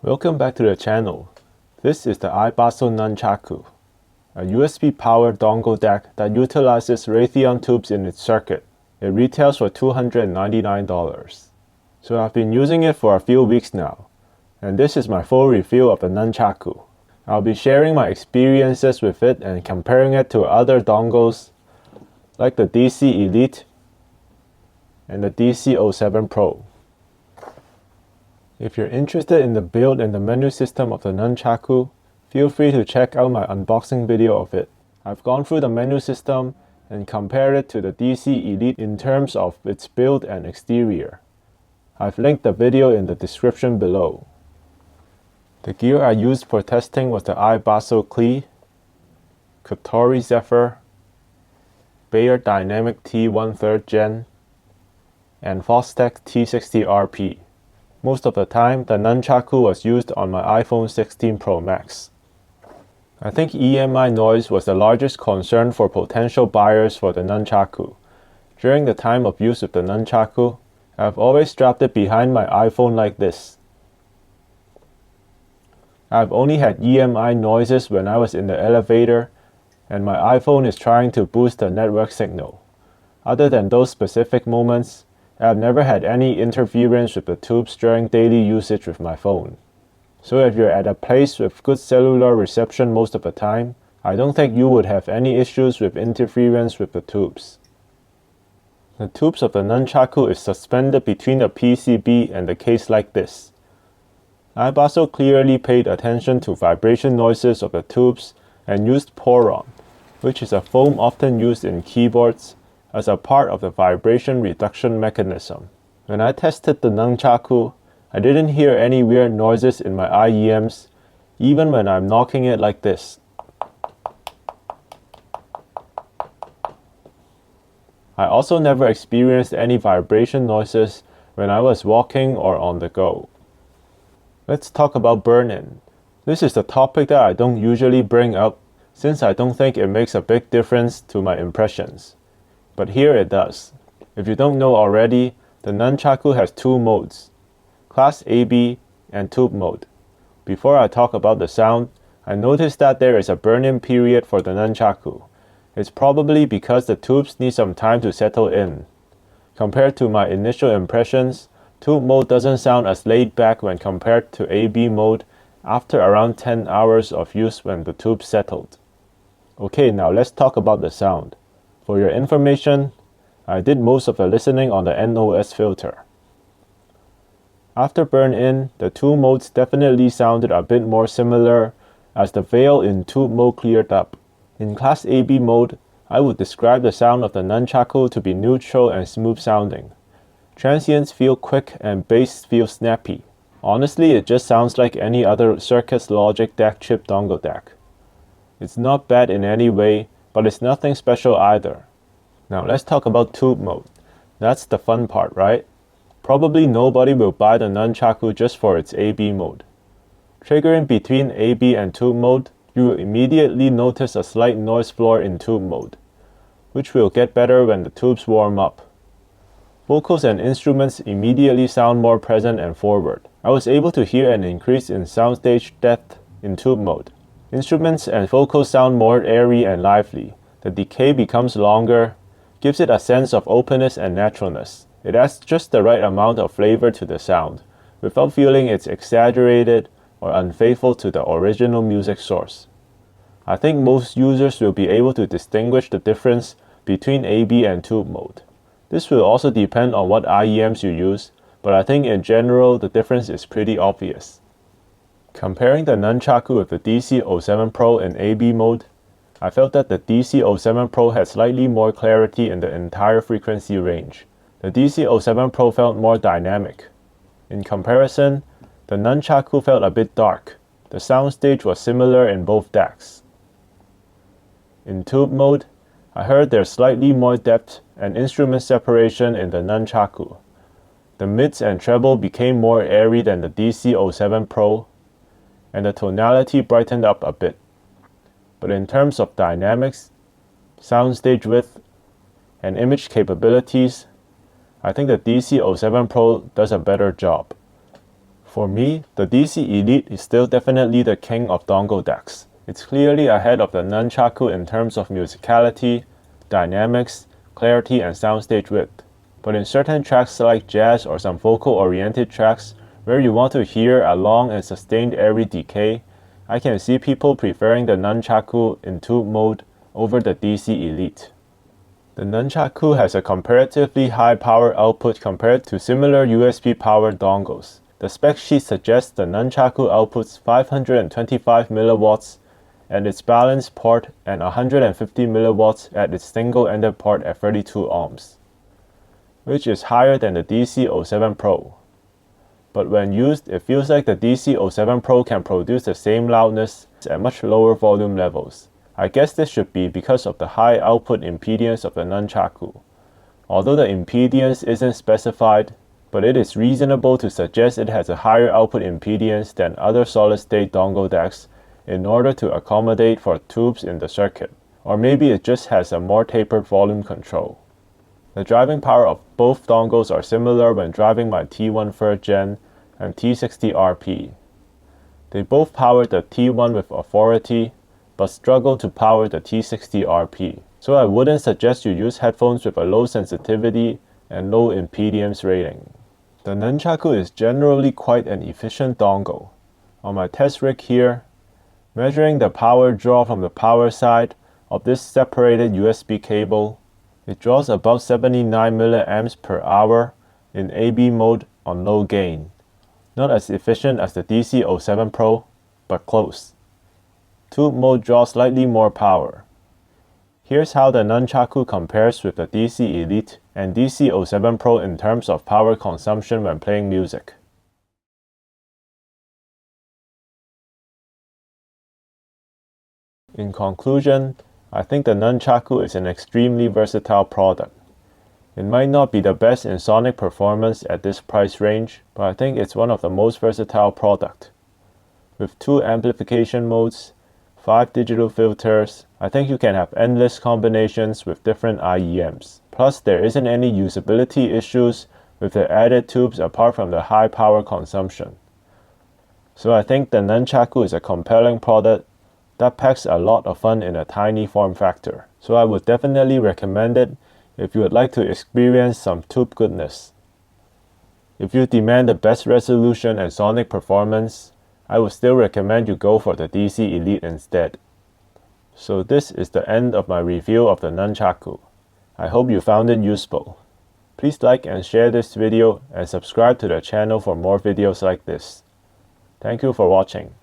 Welcome back to the channel. This is the iBasso Nunchaku, a USB-powered dongle deck that utilizes Raytheon tubes in its circuit. It retails for $299. So I've been using it for a few weeks now, and this is my full review of the Nunchaku. I'll be sharing my experiences with it and comparing it to other dongles like the DC Elite and the DC07 Pro. If you're interested in the build and the menu system of the Nunchaku, feel free to check out my unboxing video of it. I've gone through the menu system and compared it to the DC Elite in terms of its build and exterior. I've linked the video in the description below. The gear I used for testing was the iBasso Klee, Kotori Zephyr, Bayer Dynamic T1/3 Gen, and Fostech T60RP. Most of the time, the Nunchaku was used on my iPhone 16 Pro Max. I think EMI Noise was the largest concern for potential buyers for the Nunchaku. During the time of use of the Nunchaku, I've always strapped it behind my iPhone like this. I've only had EMI noises when I was in the elevator, and my iPhone is trying to boost the network signal. Other than those specific moments, I've never had any interference with the tubes during daily usage with my phone. So if you're at a place with good cellular reception most of the time, I don't think you would have any issues with interference with the tubes. The tubes of the Nunchaku is suspended between the PCB and the case like this. iBasso clearly paid attention to vibration noises of the tubes and used Poron, which is a foam often used in keyboards, as a part of the vibration reduction mechanism. When I tested the Nunchaku, I didn't hear any weird noises in my IEMs, even when I'm knocking it like this. I also never experienced any vibration noises when I was walking or on the go. Let's talk about burn-in. This is the topic that I don't usually bring up, since I don't think it makes a big difference to my impressions. But here it does. If you don't know already, the Nunchaku has two modes, Class AB and Tube mode. Before I talk about the sound, I noticed that there is a burn-in period for the Nunchaku. It's probably because the tubes need some time to settle in. Compared to my initial impressions, Tube mode doesn't sound as laid back when compared to AB mode after around 10 hours of use when the tubes settled. Okay, now let's talk about the sound. For your information, I did most of the listening on the NOS filter. After burn-in, the two modes definitely sounded a bit more similar as the veil in tube mode cleared up. In Class AB mode, I would describe the sound of the Nunchaku to be neutral and smooth sounding. Transients feel quick and bass feels snappy. Honestly, it just sounds like any other Circuits Logic DAC chip dongle deck. It's not bad in any way, but it's nothing special either. Now let's talk about tube mode. That's the fun part, right? Probably nobody will buy the Nunchaku just for its AB mode. Triggering between AB and tube mode, you will immediately notice a slight noise floor in tube mode, which will get better when the tubes warm up. Vocals and instruments immediately sound more present and forward. I was able to hear an increase in soundstage depth in tube mode. Instruments and vocals sound more airy and lively. The decay becomes longer, gives it a sense of openness and naturalness. It adds just the right amount of flavor to the sound, without feeling it's exaggerated or unfaithful to the original music source. I think most users will be able to distinguish the difference between AB and tube mode. This will also depend on what IEMs you use, but I think in general the difference is pretty obvious. Comparing the Nunchaku with the DC07 Pro in AB mode, I felt that the DC07 Pro had slightly more clarity in the entire frequency range. The DC07 Pro felt more dynamic. In comparison, the Nunchaku felt a bit dark. The soundstage was similar in both decks. In tube mode, I heard there's slightly more depth and instrument separation in the Nunchaku. The mids and treble became more airy than the DC07 Pro, and the tonality brightened up a bit. But in terms of dynamics, soundstage width, and image capabilities, I think the DC07 Pro does a better job. For me, the DC Elite is still definitely the king of dongle decks. It's clearly ahead of the Nunchaku in terms of musicality, dynamics, clarity, and soundstage width. But in certain tracks like jazz or some vocal-oriented tracks, where you want to hear a long and sustained airy decay, I can see people preferring the Nunchaku in tube mode over the DC Elite. The Nunchaku has a comparatively high power output compared to similar USB-powered dongles. The spec sheet suggests the Nunchaku outputs 525 mW at its balanced port and 150 mW at its single-ended port at 32 ohms, which is higher than the DC07 Pro. But when used, it feels like the DC07 Pro can produce the same loudness at much lower volume levels. I guess this should be because of the high output impedance of the Nunchaku. Although the impedance isn't specified, but it is reasonable to suggest it has a higher output impedance than other solid-state dongle decks in order to accommodate for tubes in the circuit. Or maybe it just has a more tapered volume control. The driving power of both dongles are similar when driving my T1 3rd Gen and T60RP. They both power the T1 with authority, but struggle to power the T60RP. So I wouldn't suggest you use headphones with a low sensitivity and low impedance rating. The Nunchaku is generally quite an efficient dongle. On my test rig here, measuring the power draw from the power side of this separated USB cable, it draws about 79 mA per hour in AB mode on low gain. Not as efficient as the DC07 Pro, but close. Tube mode draws slightly more power. Here's how the Nunchaku compares with the DC Elite and DC07 Pro in terms of power consumption when playing music. In conclusion, I think the Nunchaku is an extremely versatile product. It might not be the best in sonic performance at this price range, but I think it's one of the most versatile products. With 2 amplification modes, 5 digital filters, I think you can have endless combinations with different IEMs. Plus, there isn't any usability issues with the added tubes apart from the high power consumption. So I think the Nunchaku is a compelling product that packs a lot of fun in a tiny form factor. So I would definitely recommend it if you would like to experience some tube goodness. If you demand the best resolution and sonic performance, I would still recommend you go for the DC Elite instead. So this is the end of my review of the Nunchaku. I hope you found it useful. Please like and share this video and subscribe to the channel for more videos like this. Thank you for watching.